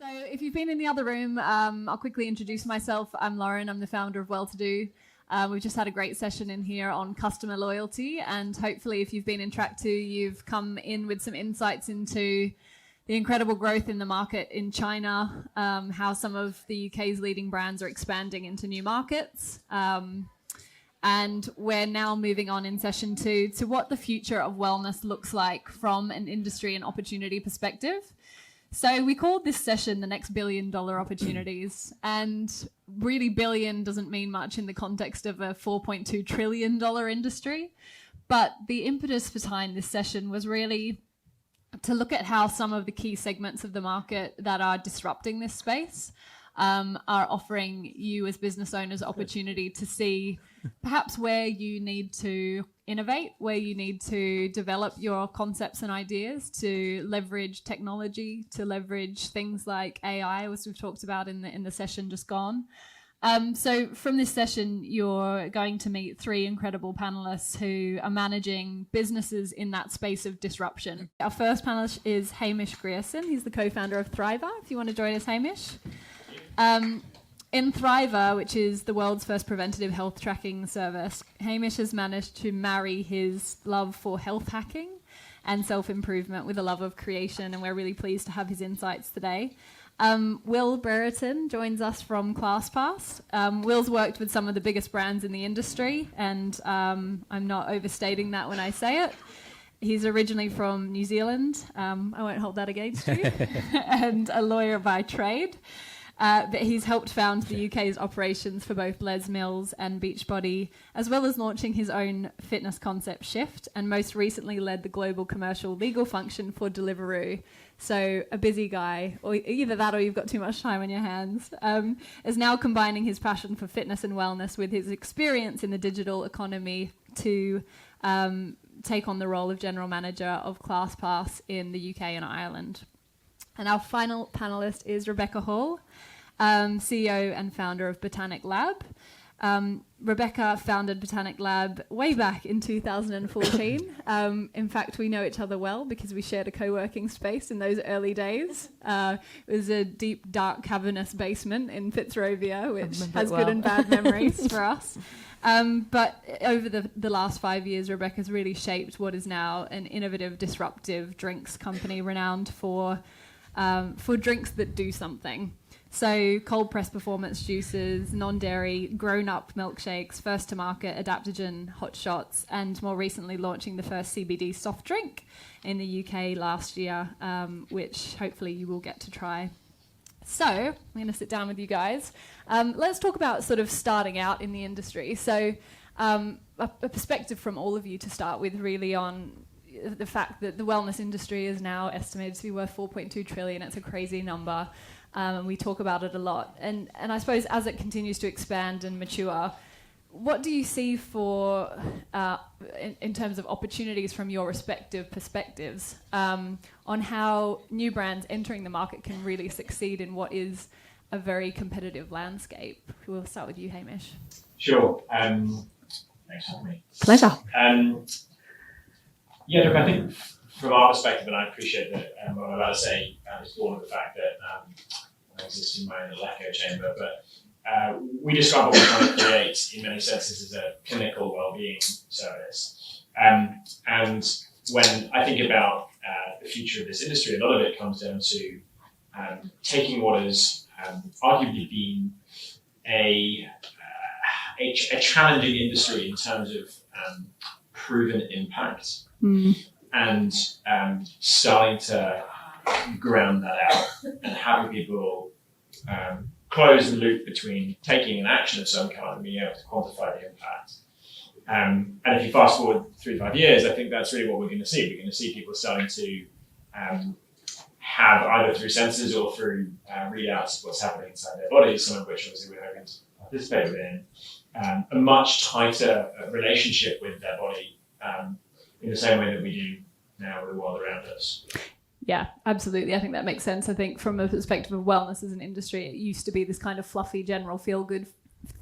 So if you've been in the other room, I'll quickly introduce myself. I'm Lauren. I'm the founder of Welltodo. We've just had a great session in here on customer loyalty, and hopefully if you've been in Track 2, you've come in with some insights into the incredible growth in the market in China, how some of the UK's leading brands are expanding into new markets. And we're now moving on in session 2 to what the future of wellness looks like from an industry and opportunity perspective. So we called this session the next $1 billion opportunities, and really billion doesn't mean much in the context of a $4.2 trillion industry. But the impetus behind this session was really to look at how some of the key segments of the market that are disrupting this space are offering you as business owners opportunity to see perhaps where you need to innovate, where you need to develop your concepts and ideas to leverage technology, to leverage things like AI, as we've talked about in the session just gone. So from this session, you're going to meet 3 incredible panelists who are managing businesses in that space of disruption. Our first panelist is Hamish Grierson. He's the co-founder of Thriva. If you want to join us, Hamish. In Thriva, which is the world's first preventative health tracking service, Hamish has managed to marry his love for health hacking and self-improvement with a love of creation, and we're really pleased to have his insights today. Will Brereton joins us from ClassPass. Will's worked with some of the biggest brands in the industry, and I'm not overstating that when I say it. He's originally from New Zealand. I won't hold that against you. And a lawyer by trade. But he's helped found the UK's operations for both Les Mills and Beachbody, as well as launching his own fitness concept Shift, and most recently led the global commercial legal function for Deliveroo. So a busy guy, or either that or you've got too much time on your hands, is now combining his passion for fitness and wellness with his experience in the digital economy to take on the role of general manager of ClassPass in the UK and Ireland. And our final panelist is Rebekah Hall, CEO and founder of Botanic Lab. Rebekah founded Botanic Lab way back in 2014. In fact, we know each other well because we shared a co-working space in those early days. It was a deep, dark, cavernous basement in Fitzrovia, which has good and bad memories for us. But over the last 5 years, Rebekah's really shaped what is now an innovative, disruptive drinks company renowned for drinks that do something. So cold-pressed performance juices, non-dairy, grown-up milkshakes, first-to-market adaptogen hot shots, and more recently launching the first CBD soft drink in the UK last year, which hopefully you will get to try. So I'm going to sit down with you guys. Let's talk about sort of starting out in the industry. So a perspective from all of you to start with, really, on the fact that the wellness industry is now estimated to be worth 4.2 trillion. It's a crazy number. And we talk about it a lot. And I suppose as it continues to expand and mature, what do you see for, in terms of opportunities from your respective perspectives, on how new brands entering the market can really succeed in what is a very competitive landscape? We'll start with you, Hamish. Sure. Thanks for having me. Pleasure. Yeah, look, I think from our perspective, and I appreciate that what I'm about to say is born of the fact that I exist in my own little echo chamber, but we describe what we're trying to create in many senses as a clinical wellbeing service. And when I think about the future of this industry, a lot of it comes down to taking what has arguably been a challenging industry in terms of proven impact. And starting to ground that out and having people close the loop between taking an action of some kind and being able to quantify the impact. And if you fast forward 3 to 5 years, I think that's really what we're going to see. We're going to see people starting to have, either through sensors or through readouts of what's happening inside their bodies, some of which obviously we're hoping to participate in, a much tighter relationship with their body, in the same way that we do now with the world around us. Yeah, absolutely. I think that makes sense. I think from a perspective of wellness as an industry, it used to be this kind of fluffy, general feel-good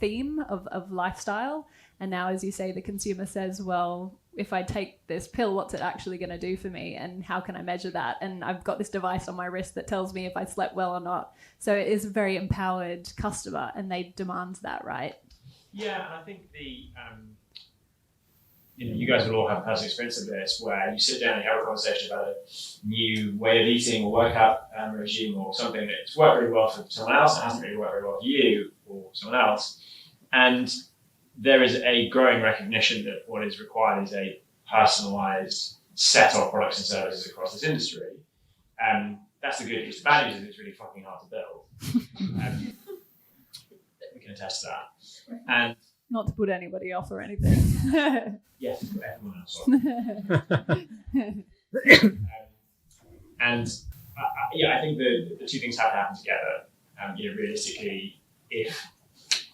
theme of lifestyle. And now, as you say, the consumer says, well, if I take this pill, what's it actually going to do for me? And how can I measure that? And I've got this device on my wrist that tells me if I slept well or not. So it is a very empowered customer, and they demand that, right? Yeah, and I think you guys will all have personal experience of this, where you sit down and you have a conversation about a new way of eating or workout regime or something that's worked really well for someone else and hasn't really worked very well for you or someone else. And there is a growing recognition that what is required is a personalized set of products and services across this industry. That's the good news. The bad news is it's really fucking hard to build. We can attest to that. And not to put anybody off or anything. yes, put everyone else off. I think the two things have to happen together. Realistically, if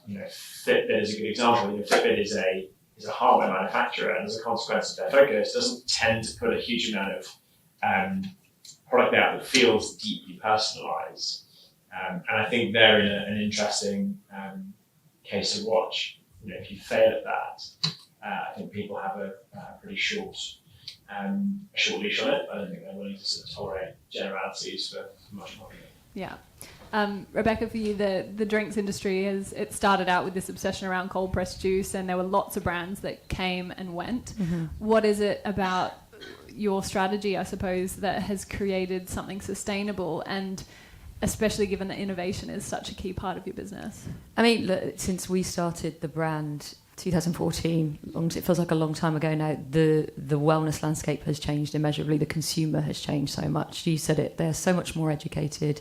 Fitbit is a good example. Fitbit is a hardware manufacturer, and as a consequence of their focus, doesn't tend to put a huge amount of product out that feels deeply personalised. And I think they're in an interesting case to watch. If you fail at that, I think people have a pretty short leash on it. I don't think they're willing to sort of tolerate generalities for much longer. Yeah. Rebekah, for you, the drinks industry it started out with this obsession around cold pressed juice, and there were lots of brands that came and went. Mm-hmm. What is it about your strategy, I suppose, that has created something sustainable, and especially given that innovation is such a key part of your business? I mean, look, since we started the brand 2014, it feels like a long time ago now, the wellness landscape has changed immeasurably. The consumer has changed so much. You said it, they're so much more educated.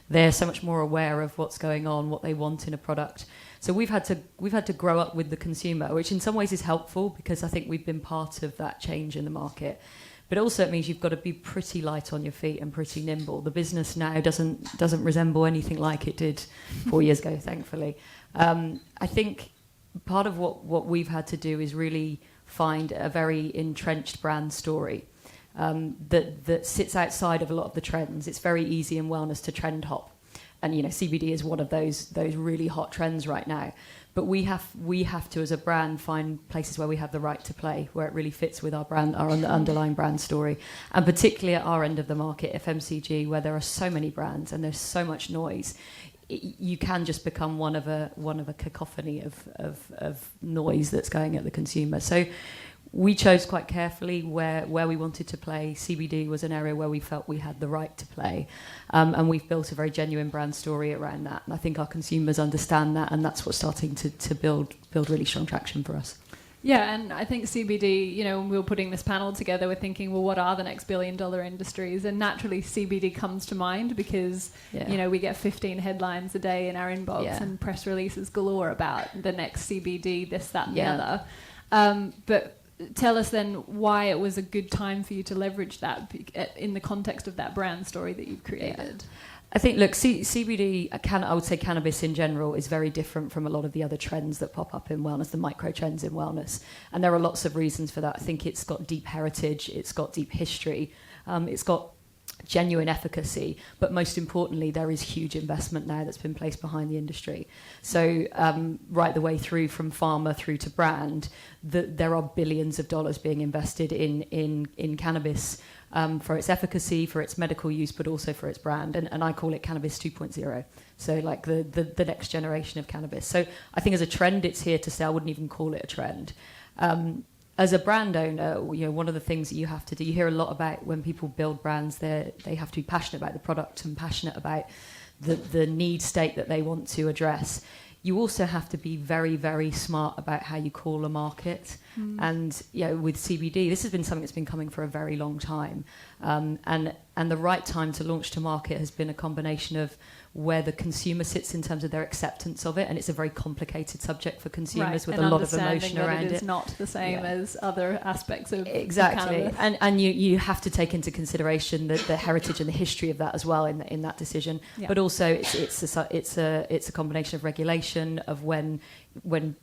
They're so much more aware of what's going on, what they want in a product. So we've had to grow up with the consumer, which in some ways is helpful because I think we've been part of that change in the market. But also it means you've got to be pretty light on your feet and pretty nimble. The business now doesn't resemble anything like it did 4 years ago, thankfully. I think part of what we've had to do is really find a very entrenched brand story. That sits outside of a lot of the trends. It's very easy in wellness to trend hop, and CBD is one of those really hot trends right now. But we have to, as a brand, find places where we have the right to play, where it really fits with our brand, our underlying brand story, and particularly at our end of the market, FMCG, where there are so many brands and there's so much noise. You can just become one of a cacophony of noise that's going at the consumer. So we chose quite carefully where we wanted to play. CBD was an area where we felt we had the right to play, and we've built a very genuine brand story around that. And I think our consumers understand that, and that's what's starting to build really strong traction for us. Yeah, and I think CBD, when we were putting this panel together, we're thinking, well, what are the next billion-dollar industries? And naturally, CBD comes to mind because, we get 15 headlines a day in our inbox and press releases galore about the next CBD, this, that, and the other. But tell us then why it was a good time for you to leverage that in the context of that brand story that you've created. Yeah. I think, look, CBD, I would say cannabis in general is very different from a lot of the other trends that pop up in wellness, the micro trends in wellness. And there are lots of reasons for that. I think it's got deep heritage, it's got deep history, it's got genuine efficacy, but most importantly, there is huge investment now that's been placed behind the industry. So right the way through from pharma through to brand, there are billions of dollars being invested in cannabis for its efficacy, for its medical use, but also for its brand. And I call it cannabis 2.0. So like the next generation of cannabis. So I think as a trend, it's here to stay. I wouldn't even call it a trend. As a brand owner, one of the things that you have to do, you hear a lot about when people build brands, they have to be passionate about the product and passionate about the need state that they want to address. You also have to be very, very smart about how you call a market. And with CBD, this has been something that's been coming for a very long time. And the right time to launch to market has been a combination of where the consumer sits in terms of their acceptance of it, and it's a very complicated subject for consumers with a lot of emotion around it. It is not the same as other aspects of exactly, and you have to take into consideration the heritage and the history of that as well in that decision. Yeah. But also it's a combination of regulation, of when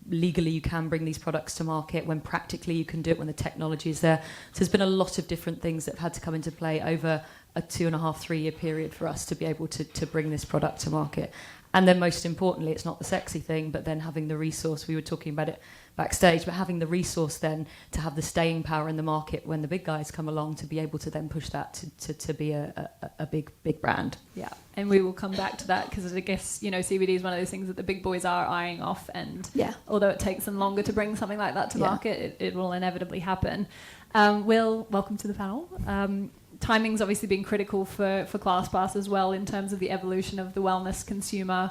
legally you can bring these products to market, when practically you can do it, when the technology is there. So there's been a lot of different things that have had to come into play over a 2.5-3 year period for us to be able to bring this product to market. And then most importantly, it's not the sexy thing, but then having the resource, we were talking about it backstage, but having the resource then to have the staying power in the market when the big guys come along to be able to then push that to be a big brand. Yeah, and we will come back to that because I guess, CBD is one of those things that the big boys are eyeing off, and although it takes them longer to bring something like that to market, it will inevitably happen. Will, welcome to the panel. Timing's obviously been critical for ClassPass as well in terms of the evolution of the wellness consumer.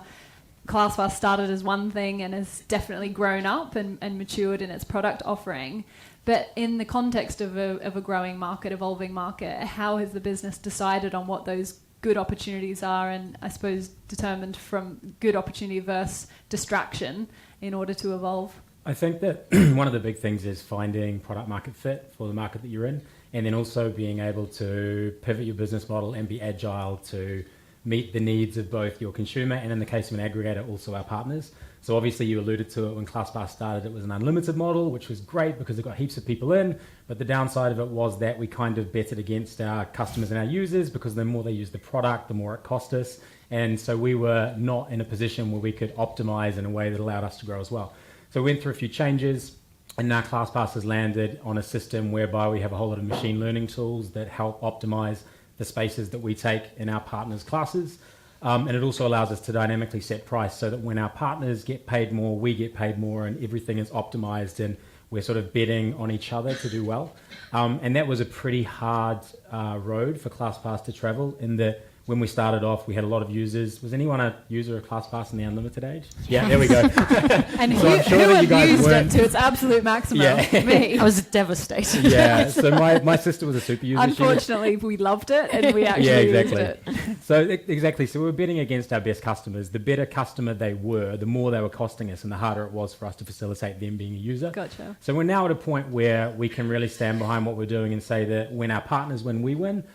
ClassPass started as one thing and has definitely grown up and matured in its product offering. But in the context of a growing market, evolving market, how has the business decided on what those good opportunities are, and I suppose determined from good opportunity versus distraction in order to evolve? I think that one of the big things is finding product market fit for the market that you're in, and then also being able to pivot your business model and be agile to meet the needs of both your consumer and, in the case of an aggregator, also our partners. So obviously you alluded to it when ClassPass started, it was an unlimited model, which was great because it got heaps of people in, but the downside of it was that we kind of betted against our customers and our users because the more they used the product, the more it cost us. And so we were not in a position where we could optimize in a way that allowed us to grow as well. So we went through a few changes, and now ClassPass has landed on a system whereby we have a whole lot of machine learning tools that help optimize the spaces that we take in our partners' classes. And it also allows us to dynamically set price so that when our partners get paid more, we get paid more, and everything is optimized and we're sort of betting on each other to do well. And that was a pretty hard road for ClassPass to travel in that when we started off, we had a lot of users. Was anyone a user of ClassPass in the unlimited age? Yeah, there we go. And so who had used it to its absolute maximum? Yeah. Me. I was devastated. Yeah, so my sister was a super user. Unfortunately, we loved it and we actually used it. So exactly. So we were betting against our best customers. The better customer they were, the more they were costing us, and the harder it was for us to facilitate them being a user. Gotcha. So we're now at a point where we can really stand behind what we're doing and say that when our partners win, we win.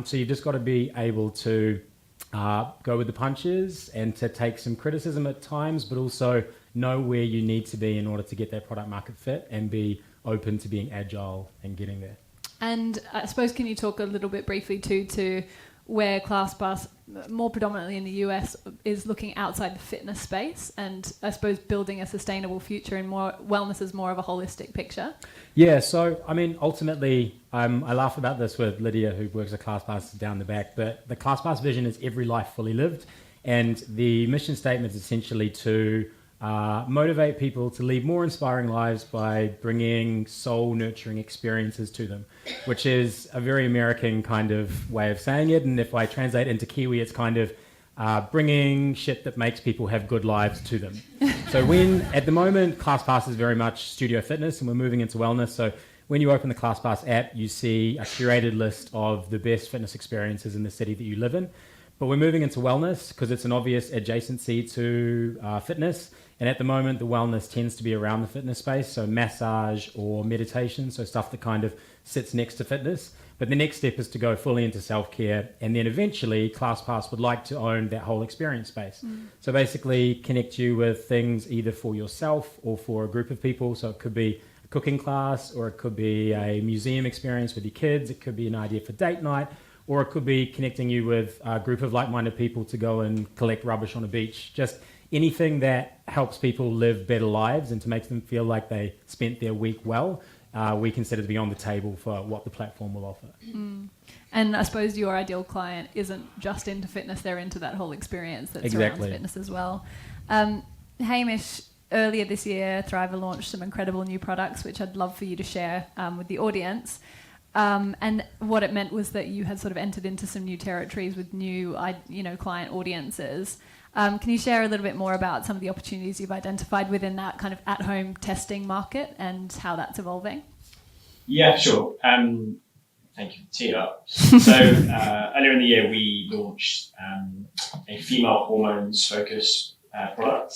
So you've just got to be able to go with the punches and to take some criticism at times, but also know where you need to be in order to get that product market fit and be open to being agile and getting there. And I suppose, can you talk a little bit briefly too to where ClassPass, more predominantly in the US, is looking outside the fitness space and I suppose building a sustainable future and more wellness is more of a holistic picture? Yeah, so I mean, ultimately, I laugh about this with Lydia, who works at ClassPass down the back, but the ClassPass vision is every life fully lived. And the mission statement is essentially to motivate people to lead more inspiring lives by bringing soul-nurturing experiences to them, which is a very American kind of way of saying it. And if I translate into Kiwi, it's kind of bringing shit that makes people have good lives to them. So at the moment, ClassPass is very much studio fitness, and we're moving into wellness. So when you open the ClassPass app, you see a curated list of the best fitness experiences in the city that you live in. But we're moving into wellness because it's an obvious adjacency to fitness. And at the moment, the wellness tends to be around the fitness space, so massage or meditation, so stuff that kind of sits next to fitness. But the next step is to go fully into self-care, and then eventually ClassPass would like to own that whole experience space. So basically connect you with things either for yourself or for a group of people. So it could be a cooking class, or it could be a museum experience with your kids. It could be an idea for date night, or it could be connecting you with a group of like-minded people to go and collect rubbish on a beach. Just anything that helps people live better lives and to make them feel like they spent their week well, we consider to be on the table for what the platform will offer. And I suppose your ideal client isn't just into fitness, they're into that whole experience that surrounds fitness as well. Hamish, earlier this year, Thriva launched some incredible new products, which I'd love for you to share with the audience. And what it meant was that you had sort of entered into some new territories with new, client audiences. Can you share a little bit more about some of the opportunities you've identified within that kind of at-home testing market and how that's evolving? Yeah, sure. Thank you for teeing up. So earlier in the year, we launched a female hormones-focused product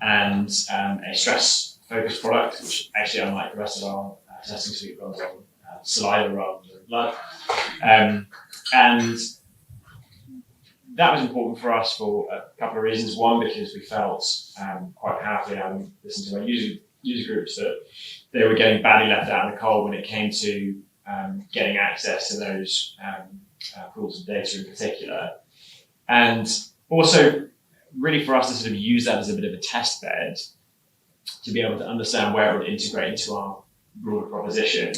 and a stress-focused product, which actually, unlike the rest of our testing suite, runs on saliva rather than blood. And that was important for us for a couple of reasons. One, because we felt quite powerfully, having listened to our user groups, that they were getting badly left out in the cold when it came to getting access to those pools of data in particular. And also, really for us to sort of use that as a bit of a test bed to be able to understand where it would integrate into our broader proposition.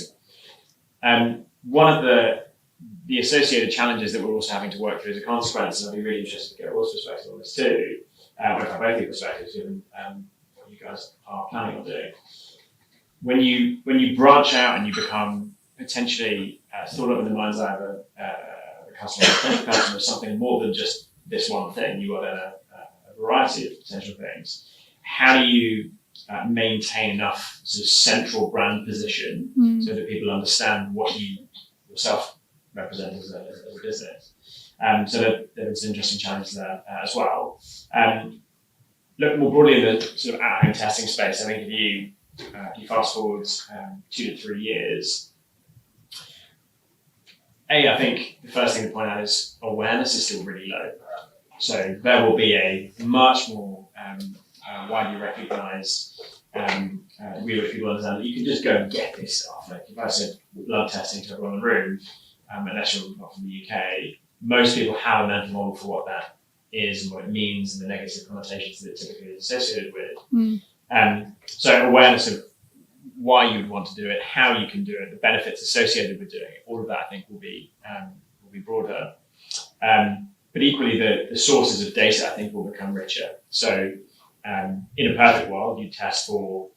One of the associated challenges that we're also having to work through as a consequence, and I'd be really interested to get Will's perspective on this too, or if I both your perspectives, given what you guys are planning on doing. When you branch out and you become potentially thought of in the mind's eye of a customer as something more than just this one thing, you've got a variety of potential things. How do you maintain enough sort of central brand position so that people understand what you yourself represent as a business? So there's an interesting challenge there as well. Look more broadly in the sort of at-home testing space. I think if you fast forward 2 to 3 years, I think the first thing to point out is awareness is still really low. So there will be a much more widely recognised way which people understand that you can just go and get this stuff. Like if I said blood testing to everyone in the room, unless you're not from the UK, most people have a mental model for what that is and what it means and the negative connotations that it typically is associated with. So awareness of why you would want to do it, how you can do it, the benefits associated with doing it, all of that I think will be broader. But equally, the sources of data I think will become richer. So in a perfect world, you test for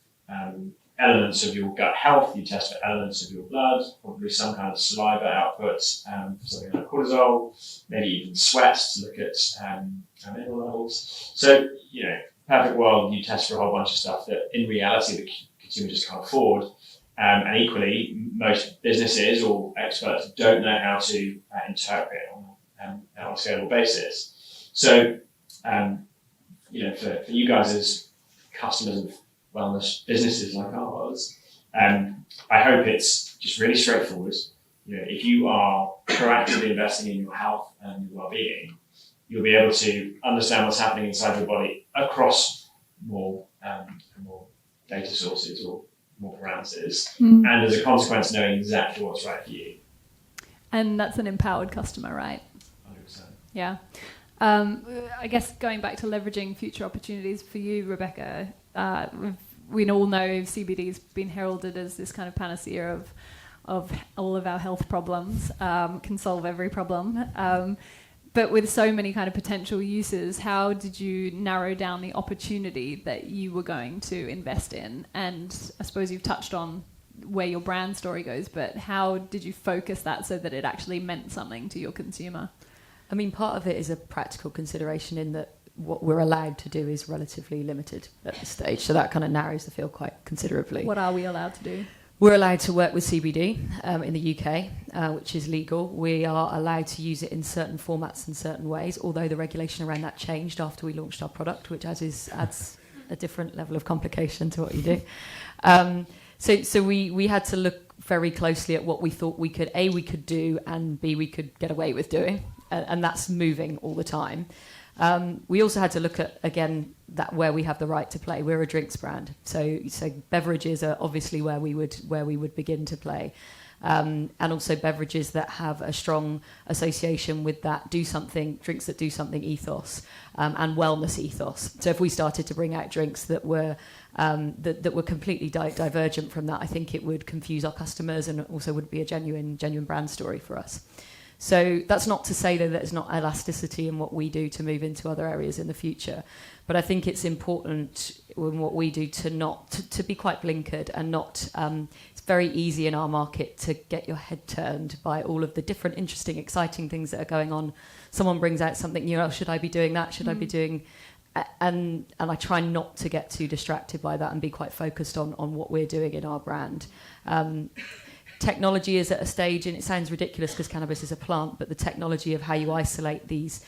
elements of your gut health, you test for elements of your blood, probably some kind of saliva output, something like cortisol, maybe even sweat to look at mineral levels. So, perfect world, you test for a whole bunch of stuff that in reality the consumer just can't afford. And equally, most businesses or experts don't know how to interpret on a scalable basis. So, for you guys as customers of wellness businesses like ours, I hope it's just really straightforward. If you are proactively investing in your health and your well-being, you'll be able to understand what's happening inside your body across more data sources or more parameters, and as a consequence, knowing exactly what's right for you. And that's an empowered customer, right? 100%. Yeah. I guess going back to leveraging future opportunities for you, Rebekah, we all know CBD's been heralded as this kind of panacea of all of our health problems, can solve every problem. But with so many kind of potential uses, how did you narrow down the opportunity that you were going to invest in? And I suppose you've touched on where your brand story goes, but how did you focus that so that it actually meant something to your consumer? I mean, part of it is a practical consideration in that what we're allowed to do is relatively limited at this stage. So that kind of narrows the field quite considerably. What are we allowed to do? We're allowed to work with CBD in the UK, which is legal. We are allowed to use it in certain formats and certain ways, although the regulation around that changed after we launched our product, which adds a different level of complication to what you do. So we had to look very closely at what we thought we could do, and B, we could get away with doing. And that's moving all the time. We also had to look at, again, that where we have the right to play. We're a drinks brand, so beverages are obviously where we would begin to play, and also beverages that have a strong association with that drinks that do something ethos, and wellness ethos. So if we started to bring out drinks that were completely divergent from that, I think it would confuse our customers and also would be a genuine brand story for us. So that's not to say that there's not elasticity in what we do to move into other areas in the future, but I think it's important in what we do to be quite blinkered and not. It's very easy in our market to get your head turned by all of the different, interesting, exciting things that are going on. Someone brings out something new. Oh, should I be doing that? Should I be doing? And I try not to get too distracted by that and be quite focused on what we're doing in our brand. Technology is at a stage, and it sounds ridiculous because cannabis is a plant, but the technology of how you isolate these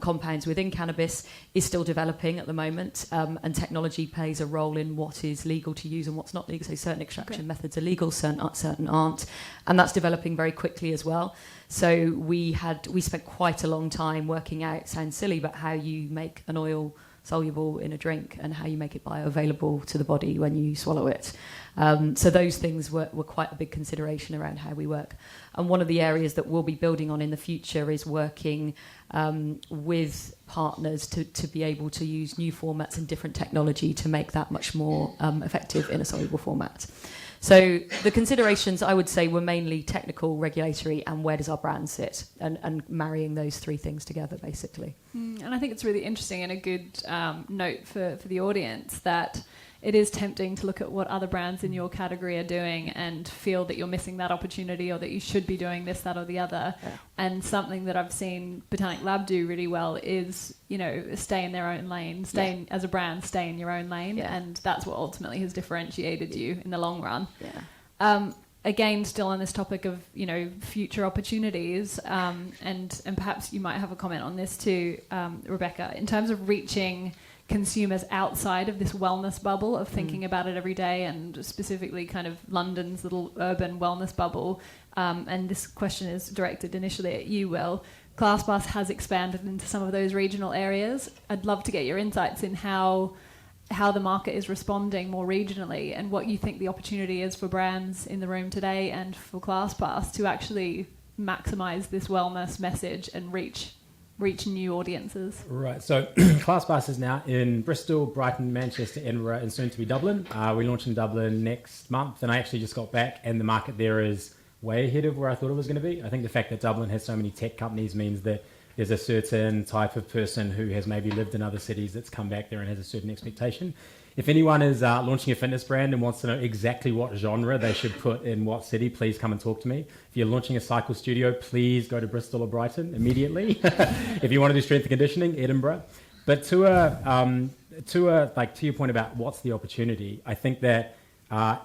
compounds within cannabis is still developing at the moment, and technology plays a role in what is legal to use and what's not legal. So certain extraction methods are legal, certain aren't, and that's developing very quickly as well. So we spent quite a long time working out, sounds silly, but how you make an oil soluble in a drink and how you make it bioavailable to the body when you swallow it. So those things were quite a big consideration around how we work. And one of the areas that we'll be building on in the future is working with partners to be able to use new formats and different technology to make that much more effective in a soluble format. So the considerations, I would say, were mainly technical, regulatory, and where does our brand sit, and marrying those three things together, basically. And I think it's really interesting and a good note for the audience that it is tempting to look at what other brands in your category are doing and feel that you're missing that opportunity or that you should be doing this, that, or the other. Yeah. And something that I've seen Botanic Lab do really well is, stay in their own lane, as a brand, stay in your own lane. Yeah. And that's what ultimately has differentiated you in the long run. Yeah. Again, still on this topic of, future opportunities, and perhaps you might have a comment on this too, Rebekah, in terms of reaching consumers outside of this wellness bubble of thinking about it every day, and specifically kind of London's little urban wellness bubble. And this question is directed initially at you, Will. ClassPass has expanded into some of those regional areas. I'd love to get your insights in how the market is responding more regionally and what you think the opportunity is for brands in the room today and for ClassPass to actually maximise this wellness message and reach new audiences. Right, so ClassPass is now in Bristol, Brighton, Manchester, Edinburgh, and soon to be Dublin. We launch in Dublin next month, and I actually just got back, and the market there is way ahead of where I thought it was going to be. I think the fact that Dublin has so many tech companies means that there's a certain type of person who has maybe lived in other cities that's come back there and has a certain expectation. If anyone is launching a fitness brand and wants to know exactly what genre they should put in what city, please come and talk to me. If you're launching a cycle studio, please go to Bristol or Brighton immediately. If you want to do strength and conditioning, Edinburgh. But to your point about what's the opportunity, I think that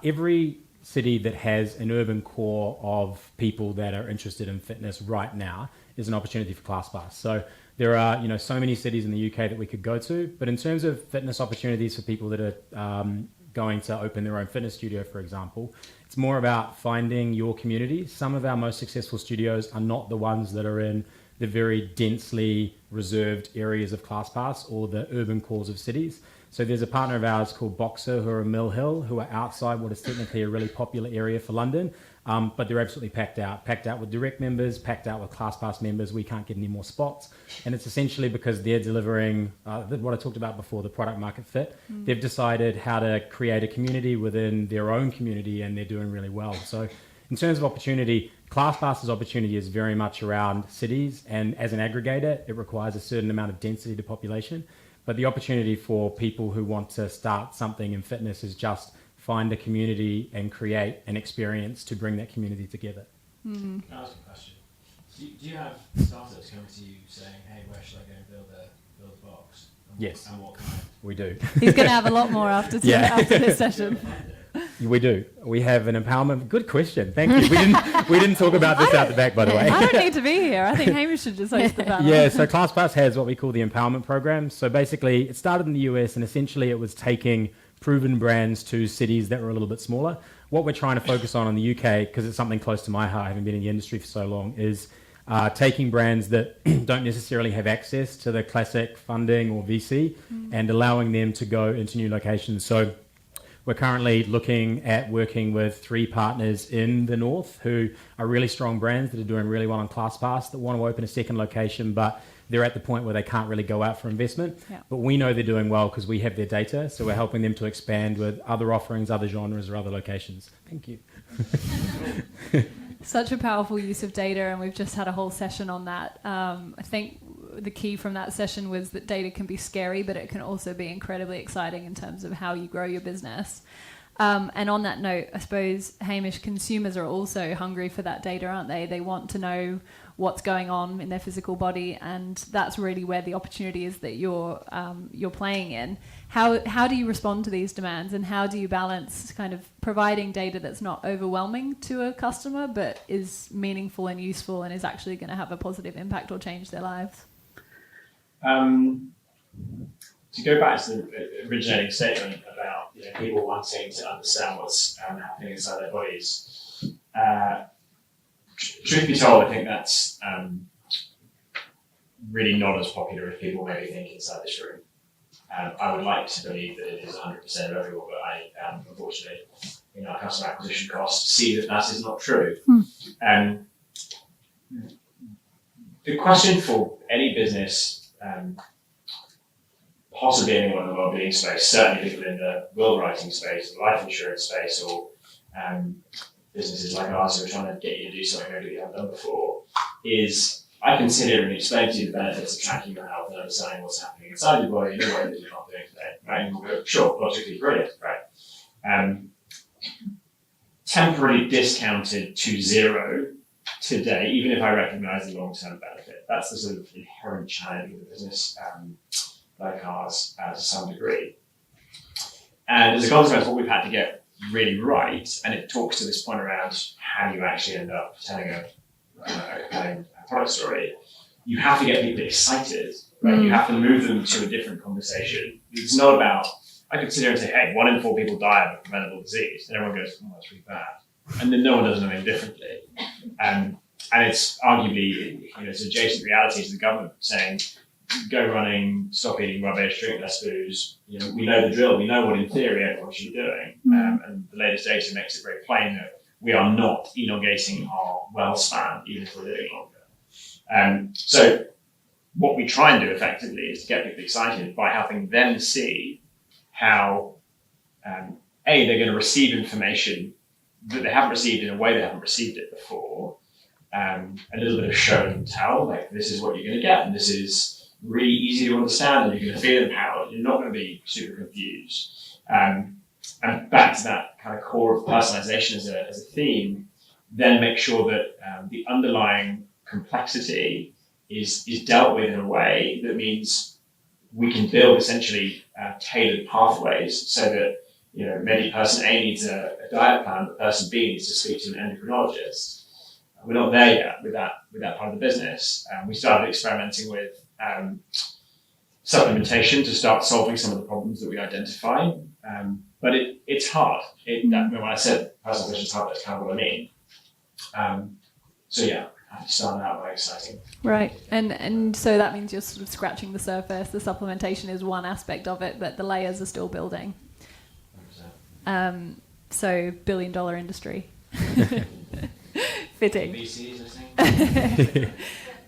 every city that has an urban core of people that are interested in fitness right now is an opportunity for ClassPass. So there are, so many cities in the UK that we could go to, but in terms of fitness opportunities for people that are going to open their own fitness studio, for example, it's more about finding your community. Some of our most successful studios are not the ones that are in the very densely reserved areas of ClassPass or the urban cores of cities. So there's a partner of ours called Boxer, who are in Mill Hill, who are outside what is technically a really popular area for London. But they're absolutely packed out with direct members, packed out with ClassPass members. We can't get any more spots. And it's essentially because they're delivering what I talked about before, the product market fit. They've decided how to create a community within their own community, and they're doing really well. So in terms of opportunity, ClassPass's opportunity is very much around cities. And as an aggregator, it requires a certain amount of density to population. But the opportunity for people who want to start something in fitness is just find a community and create an experience to bring that community together. Can I ask a question? Do you have startups coming to you saying, hey, where should I go and build a box? Yes. And what kind? We do. He's going to have a lot more after this session. We do. We have an empowerment. Good question. Thank you. We didn't talk about this out the back, by the way. I don't need to be here. I think Hamish should just host the panel. Yeah, so ClassPass has what we call the empowerment program. So basically, it started in the US, and essentially it was taking proven brands to cities that were a little bit smaller. What we're trying to focus on in the UK, because it's something close to my heart, having been in the industry for so long, is taking brands that don't necessarily have access to the classic funding or VC and allowing them to go into new locations. So we're currently looking at working with 3 partners in the north who are really strong brands that are doing really well on ClassPass, that want to open a second location, but they're at the point where they can't really go out for investment. Yeah. But we know they're doing well because we have their data, so we're helping them to expand with other offerings, other genres, or other locations. Thank you. Such a powerful use of data, and we've just had a whole session on that. I think the key from that session was that data can be scary, but it can also be incredibly exciting in terms of how you grow your business. And on that note, I suppose, Hamish, consumers are also hungry for that data, aren't they? They want to know what's going on in their physical body, and that's really where the opportunity is that you're playing in. How do you respond to these demands, and how do you balance kind of providing data that's not overwhelming to a customer but is meaningful and useful and is actually going to have a positive impact or change their lives? To go back to the originating statement about people wanting to understand what's happening inside their bodies, truth be told, I think that's really not as popular as people maybe think inside this room. I would like to believe that it is 100% of everyone, but I, unfortunately, in our customer acquisition costs, see that that is not true. The question for any business, possibly anyone in the well-being space, certainly people in the will writing space, the life insurance space, or businesses like ours who are trying to get you to do something maybe you haven't done before, is I can sit here and explain to you the benefits of tracking your health and understanding what's happening inside your body in a way that you're not doing today. Right? And we'll go, sure, logically brilliant, right? Temporarily discounted to zero today, even if I recognise the long-term benefit. That's the sort of inherent challenge with a business like ours to some degree. And as a consequence, what we've had to get really right, and it talks to this point around how you actually end up telling a product story, you have to get people excited, right? You have to move them to a different conversation. It's not about, I could sit here and say, hey, 1 in 4 people die of a preventable disease. And everyone goes, oh, that's really bad. And then no one does anything differently. And it's arguably, it's adjacent reality to the government saying, go running, stop eating rubbish, drink less booze. We know the drill. We know what in theory everyone should be doing. And the latest data makes it very plain that we are not elongating our well span, even if we're living longer. So what we try and do effectively is to get people excited by helping them see how, A, they're going to receive information that they haven't received in a way they haven't received it before. A little bit of show and tell, like this is what you're going to get, and this is really easy to understand, and you're going to feel empowered. You're not going to be super confused. And back to that kind of core of personalization as a theme, then make sure that the underlying complexity is dealt with in a way that means we can build essentially tailored pathways so that maybe person A needs a diet plan, but person B needs to speak to an endocrinologist. We're not there yet with that part of the business. We started experimenting with supplementation to start solving some of the problems that we identify. But it's hard. When I said personalization is hard, that's kind of what I mean. So yeah, I have to start out by exciting. Right, and so that means you're sort of scratching the surface. The supplementation is one aspect of it, but the layers are still building. 100%. So $1 billion industry. Fitting. VCs, I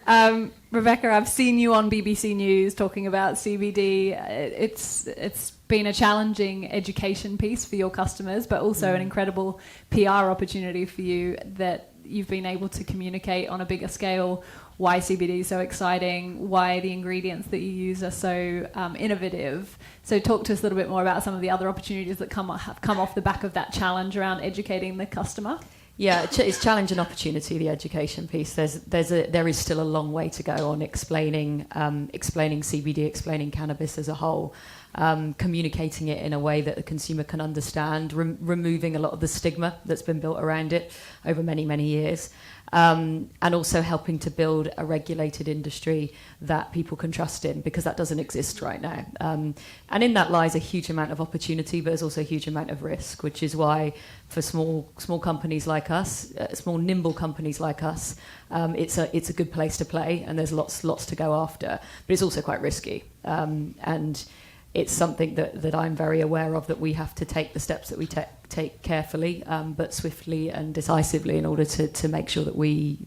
think. Rebekah, I've seen you on BBC News talking about CBD. It's been a challenging education piece for your customers, but also an incredible PR opportunity for you that you've been able to communicate on a bigger scale why CBD is so exciting, why the ingredients that you use are so innovative. So talk to us a little bit more about some of the other opportunities that have come off the back of that challenge around educating the customer. Yeah, it's challenge and opportunity, the education piece. There is still a long way to go on explaining CBD, explaining cannabis as a whole, communicating it in a way that the consumer can understand, removing a lot of the stigma that's been built around it over many, many years, and also helping to build a regulated industry that people can trust in, because that doesn't exist right now. And in that lies a huge amount of opportunity, but there's also a huge amount of risk, which is why for small companies like us, small nimble companies like us, it's a good place to play, and there's lots to go after, but it's also quite risky. And it's something that I'm very aware of, that we have to take the steps that we take carefully, but swiftly and decisively, in order to make sure that we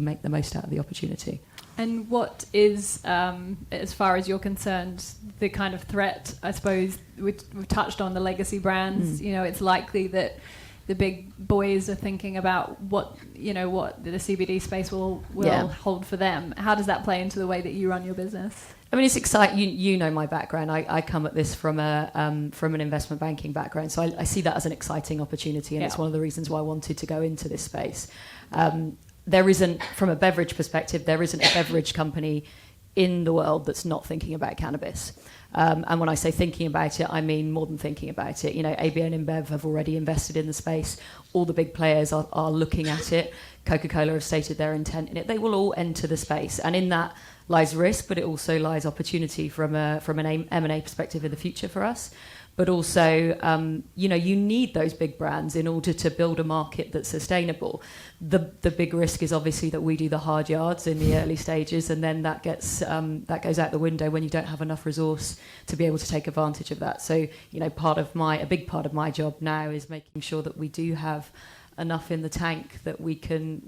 make the most out of the opportunity. And what is, as far as you're concerned, the kind of threat? I suppose we've touched on the legacy brands. It's likely that the big boys are thinking about what the CBD space will hold for them. How does that play into the way that you run your business? I mean, it's exciting. You know my background. I come at this from an investment banking background, so I see that as an exciting opportunity, and it's one of the reasons why I wanted to go into this space. There isn't, from a beverage perspective, there isn't a beverage company in the world that's not thinking about cannabis. And when I say thinking about it, I mean more than thinking about it. ABN and InBev have already invested in the space. All the big players are looking at it. Coca-Cola have stated their intent in it. They will all enter the space, and in that lies risk, but it also lies opportunity from an M&A perspective in the future for us. but also, you need those big brands in order to build a market that's sustainable. The big risk is obviously that we do the hard yards in the early stages, and then that goes out the window when you don't have enough resource to be able to take advantage of that. So, a big part of my job now is making sure that we do have enough in the tank that we can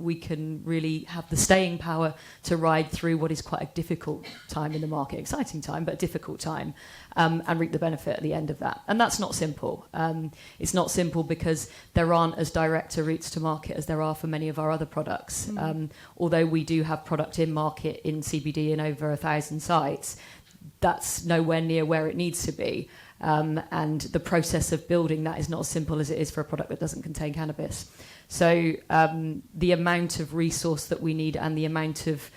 really have the staying power to ride through what is quite a difficult time in the market, exciting time, but a difficult time, and reap the benefit at the end of that. And that's not simple. It's not simple because there aren't as direct a routes to market as there are for many of our other products. Although we do have product in market in CBD in over 1,000 sites, that's nowhere near where it needs to be. And the process of building that is not as simple as it is for a product that doesn't contain cannabis. So the amount of resource that we need and the amount of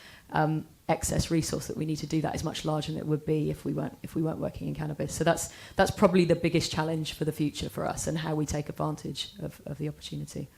excess resource that we need to do that is much larger than it would be if we weren't working in cannabis. So that's probably the biggest challenge for the future for us, and how we take advantage of the opportunity.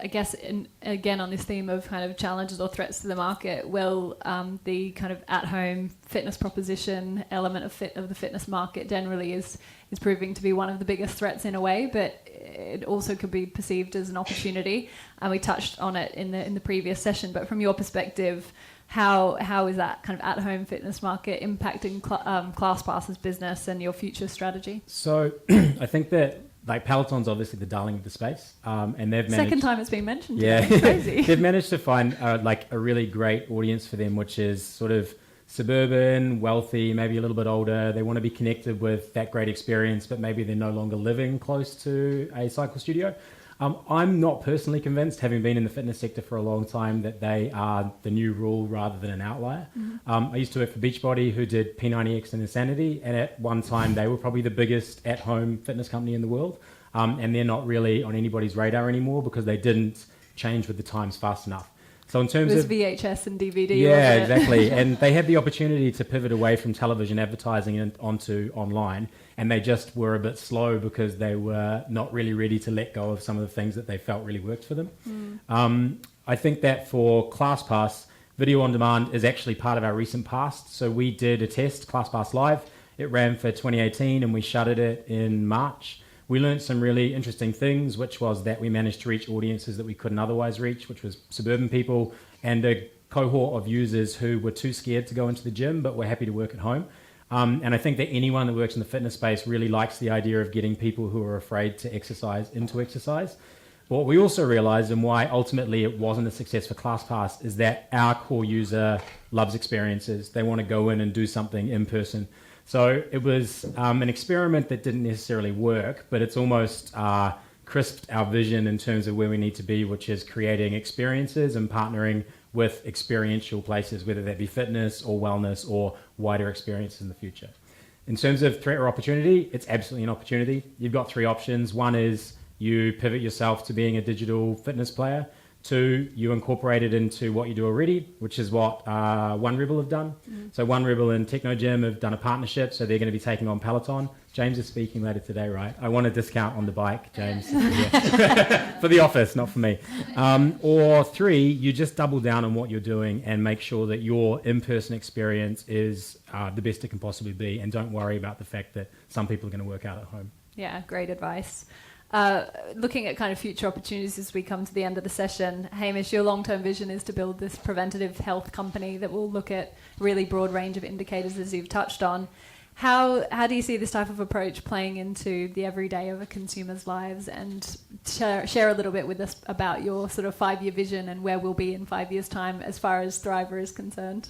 I guess, again, on this theme of kind of challenges or threats to the market, will the kind of at-home fitness proposition element of the fitness market generally is proving to be one of the biggest threats in a way, but it also could be perceived as an opportunity. And we touched on it in the previous session, but from your perspective, how is that kind of at-home fitness market impacting ClassPass's business and your future strategy? So I think that Peloton's obviously the darling of the space, and they've managed... Second time it's been mentioned. Yeah, crazy. They've managed to find a really great audience for them, which is sort of suburban, wealthy, maybe a little bit older. They want to be connected with that great experience, but maybe they're no longer living close to a cycle studio. I'm not personally convinced, having been in the fitness sector for a long time, that they are the new rule rather than an outlier. I used to work for MINDBODY, who did P90X and Insanity, and at one time they were probably the biggest at-home fitness company in the world, and they're not really on anybody's radar anymore because they didn't change with the times fast enough. So in terms of VHS and DVD, yeah, exactly, and they had the opportunity to pivot away from television advertising and onto online, and they just were a bit slow because they were not really ready to let go of some of the things that they felt really worked for them. I think that for ClassPass, video on demand is actually part of our recent past. So we did a test, ClassPass Live. It ran for 2018, and we shuttered it in March. We learned some really interesting things, which was that we managed to reach audiences that we couldn't otherwise reach, which was suburban people and a cohort of users who were too scared to go into the gym but were happy to work at home. And I think that anyone that works in the fitness space really likes the idea of getting people who are afraid to exercise into exercise. But what we also realized, and why ultimately it wasn't a success for ClassPass, is that our core user loves experiences. They want to go in and do something in person. So it was an experiment that didn't necessarily work, but it's almost crisped our vision in terms of where we need to be, which is creating experiences and partnering with experiential places, whether that be fitness or wellness or wider experiences in the future. In terms of threat or opportunity, it's absolutely an opportunity. You've got three options. One is you pivot yourself to being a digital fitness player. Two, you incorporate it into what you do already, which is what One Rebel have done. So One Rebel and Techno Gym have done a partnership, so they're going to be taking on Peloton. James is speaking later today, right? I want a discount on the bike, James. For the office, not for me. Or three, you just double down on what you're doing and make sure that your in-person experience is the best it can possibly be, and don't worry about the fact that some people are going to work out at home. Yeah, great advice. Looking at kind of future opportunities as we come to the end of the session, Hamish, your long-term vision is to build this preventative health company that will look at a really broad range of indicators, as you've touched on. How do you see this type of approach playing into the everyday of a consumer's lives? And share a little bit with us about your sort of 5-year vision and where we'll be in 5 years' time as far as Thriva is concerned.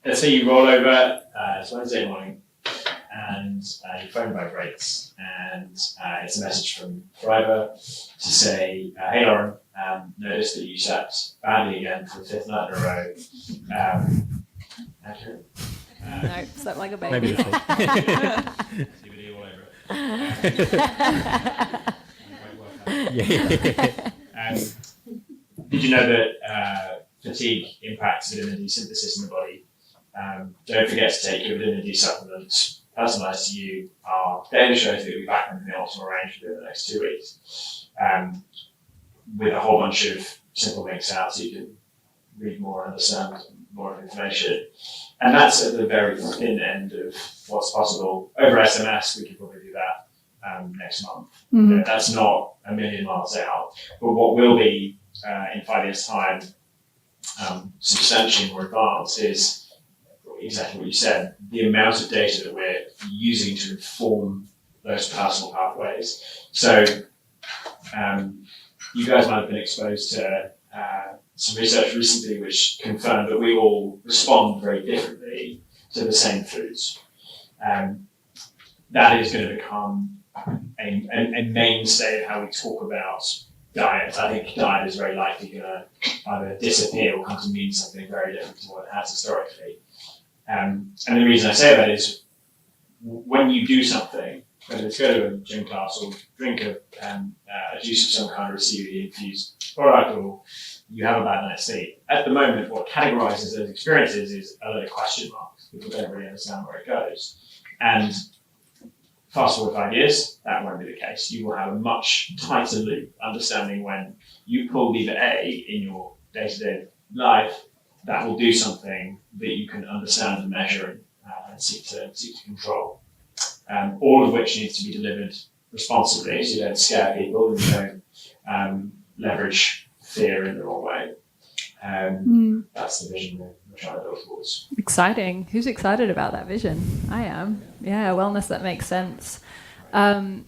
Let's say you roll over, it's Wednesday morning, and your phone vibrates, and it's a message from Thriva to say, hey Lauren, notice that you sat badly again for the 5th night in a row. Accurate? No, slept like a baby. Maybe it's CBD all over it. Did you know that fatigue impacts vitamin D synthesis in the body? Don't forget to take your vitamin D supplements, personalised to you. Our daily shows that will be back in the optimal range for the next 2 weeks, with a whole bunch of simple links out so you can read more and understand more information. And that's at the very thin end of what's possible. Over SMS, we could probably do that next month. Mm-hmm. That's not a million miles out. But what will be in 5 years' time substantially more advanced is exactly what you said, the amount of data that we're using to inform those personal pathways. So you guys might have been exposed to some research recently which confirmed that we all respond very differently to the same foods. That is going to become a mainstay of how we talk about diet. I think diet is very likely going to either disappear or come to mean something very different to what it has historically. And the reason I say that is when you do something, whether it's go to a gym class or drink a juice of some kind of CBD infused product, or you have a bad night's sleep, at the moment what categorizes those experiences is a load of question marks. People don't really understand where it goes. And fast forward 5 years, that won't be the case. You will have a much tighter loop, understanding when you pull lever A in your day-to-day life, that will do something that you can understand and measure and seek to control. All of which needs to be delivered responsibly, so you don't scare people and you don't leverage fear in the wrong way. That's the vision we're trying to build towards. Exciting. Who's excited about that vision? I am. Yeah, wellness that makes sense. We're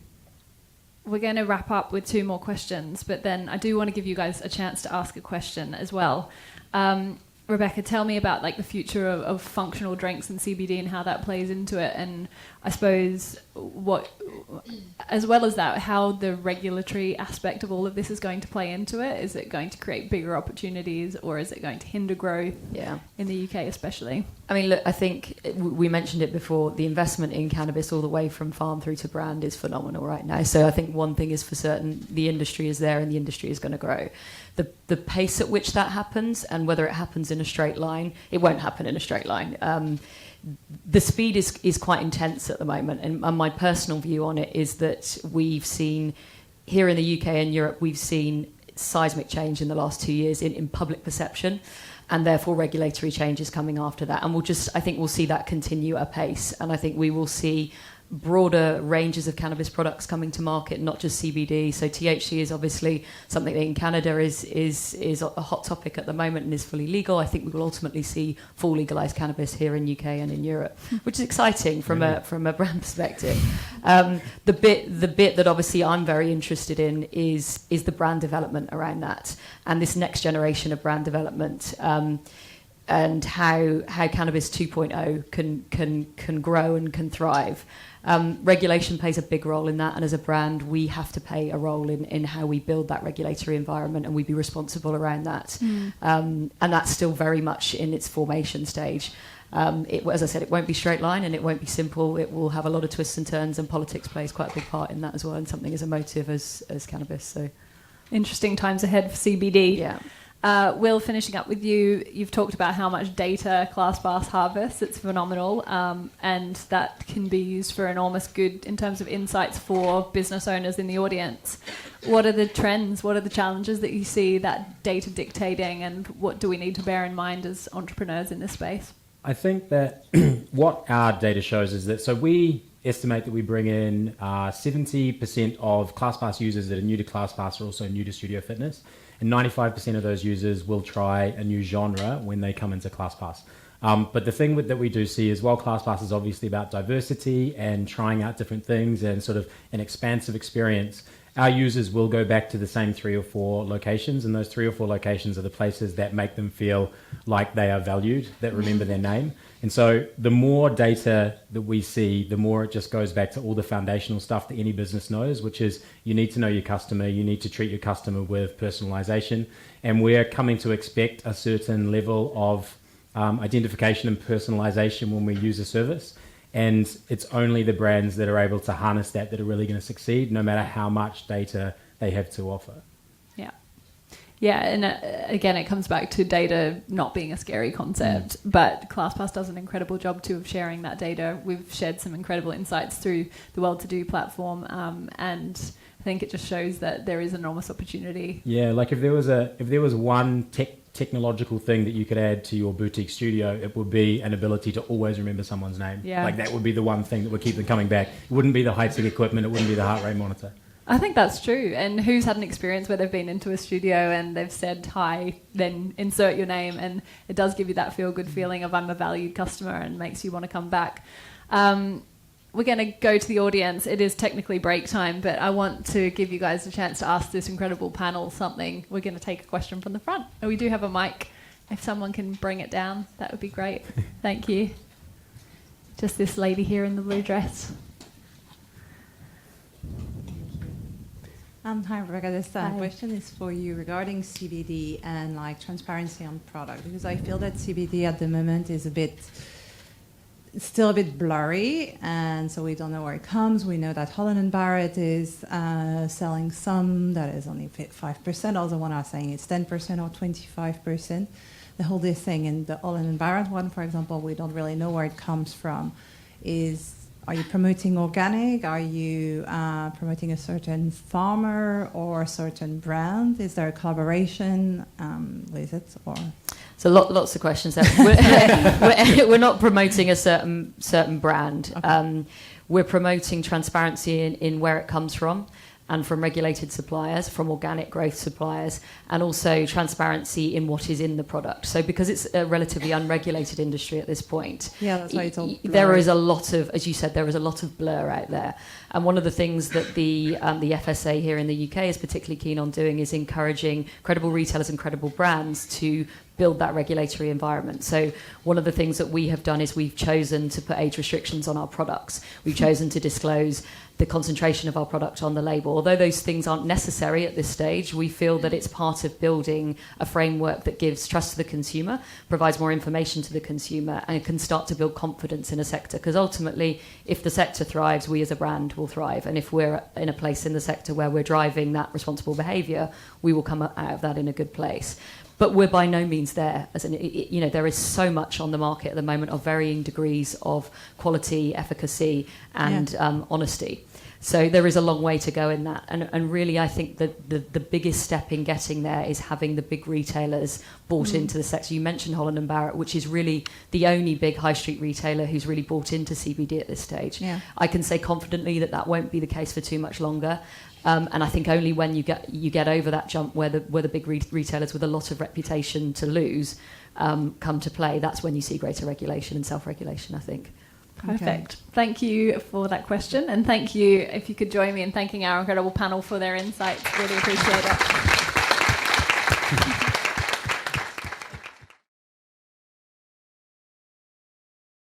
going to wrap up with 2 more questions, but then I do want to give you guys a chance to ask a question as well. Rebekah, tell me about like the future of functional drinks and CBD and how that plays into it, and I suppose what, as well as that, how the regulatory aspect of all of this is going to play into it. Is it going to create bigger opportunities, or is it going to hinder growth? Yeah. In the UK especially. I mean, look, I think we mentioned it before, the investment in cannabis all the way from farm through to brand is phenomenal right now. So I think one thing is for certain, the industry is there and the industry is going to grow. The pace at which that happens and whether it happens in a straight line, it won't happen in a straight line. The speed is quite intense at the moment, and my personal view on it is that we've seen, here in the UK and Europe, we've seen seismic change in the last 2 years in public perception, and therefore regulatory changes coming after that. And I think we'll see that continue at a pace, and I think we will see broader ranges of cannabis products coming to market, not just CBD. So THC is obviously something that in Canada is a hot topic at the moment and is fully legal. I think we will ultimately see full legalized cannabis here in UK and in Europe, which is exciting from a brand perspective. The bit that obviously I'm very interested in is the brand development around that, and this next generation of brand development. And how cannabis 2.0 can grow and can thrive. Regulation plays a big role in that, and as a brand, we have to play a role in how we build that regulatory environment, and we be responsible around that. And that's still very much in its formation stage. As I said, it won't be straight line and it won't be simple. It will have a lot of twists and turns, and politics plays quite a big part in that as well, and something as emotive as cannabis. So, interesting times ahead for CBD. Yeah. Will, finishing up with you, you've talked about how much data ClassPass harvests. It's phenomenal, and that can be used for enormous good in terms of insights for business owners in the audience. What are the trends? What are the challenges that you see that data dictating, and what do we need to bear in mind as entrepreneurs in this space? I think that what our data shows is that, so we estimate that we bring in 70% of ClassPass users that are new to ClassPass are also new to Studio Fitness. And 95% of those users will try a new genre when they come into ClassPass. But the thing that we do see is, while ClassPass is obviously about diversity and trying out different things and sort of an expansive experience, our users will go back to the same 3 or 4 locations, and those 3 or 4 locations are the places that make them feel like they are valued, that remember their name. And so the more data that we see, the more it just goes back to all the foundational stuff that any business knows, which is you need to know your customer, you need to treat your customer with personalization. And we're coming to expect a certain level of identification and personalization when we use a service. And it's only the brands that are able to harness that are really going to succeed, no matter how much data they have to offer. Yeah, and again, it comes back to data not being a scary concept, but ClassPass does an incredible job too of sharing that data. We've shared some incredible insights through the Welltodo platform, and I think it just shows that there is enormous opportunity. Yeah, like if there was one tech technological thing that you could add to your boutique studio, it would be an ability to always remember someone's name. Yeah. Like that would be the one thing that would keep them coming back. It wouldn't be the high-tech equipment. It wouldn't be the heart rate monitor. I think that's true. And who's had an experience where they've been into a studio and they've said hi, then insert your name, and it does give you that feel-good feeling of I'm a valued customer and makes you want to come back. We're going to go to the audience. It is technically break time, but I want to give you guys a chance to ask this incredible panel something. We're going to take a question from the front. And we do have a mic. If someone can bring it down, that would be great. Thank you. Just this lady here in the blue dress. Hi, Rebekah. This question is for you regarding CBD and like transparency on product, because I feel that CBD at the moment is still a bit blurry, and so we don't know where it comes. We know that Holland & Barrett is selling some that is only 5%. Other one are saying it's 10% or 25%. The whole this thing, and the Holland & Barrett one, for example, we don't really know where it comes from. Are you promoting organic? Are you promoting a certain farmer or a certain brand? Is there a collaboration with it? Or So lots of questions there. We're not promoting a certain brand. Okay. We're promoting transparency in where it comes from, and from regulated suppliers, from organic growth suppliers, and also transparency in what is in the product. So because it's a relatively unregulated industry at this point, yeah, that's why it's all blurry. there is a lot of, as you said, there is a lot of blur out there. And one of the things that the FSA here in the UK is particularly keen on doing is encouraging credible retailers and credible brands to build that regulatory environment. So one of the things that we have done is we've chosen to put age restrictions on our products. We've chosen to disclose the concentration of our product on the label. Although those things aren't necessary at this stage, we feel that it's part of building a framework that gives trust to the consumer, provides more information to the consumer, and can start to build confidence in a sector. Because ultimately, if the sector thrives, we as a brand will thrive. And if we're in a place in the sector where we're driving that responsible behaviour, we will come out of that in a good place. But we're by no means there. There is so much on the market at the moment of varying degrees of quality, efficacy, and honesty. So there is a long way to go in that. And really, I think that the biggest step in getting there is having the big retailers bought into the sector. You mentioned Holland & Barrett, which is really the only big high street retailer who's really bought into CBD at this stage. Yeah. I can say confidently that won't be the case for too much longer. And I think only when you get over that jump where the big retailers with a lot of reputation to lose come to play, that's when you see greater regulation and self-regulation, I think. Perfect. Okay. Thank you for that question, and thank you if you could join me in thanking our incredible panel for their insights. Really appreciate it.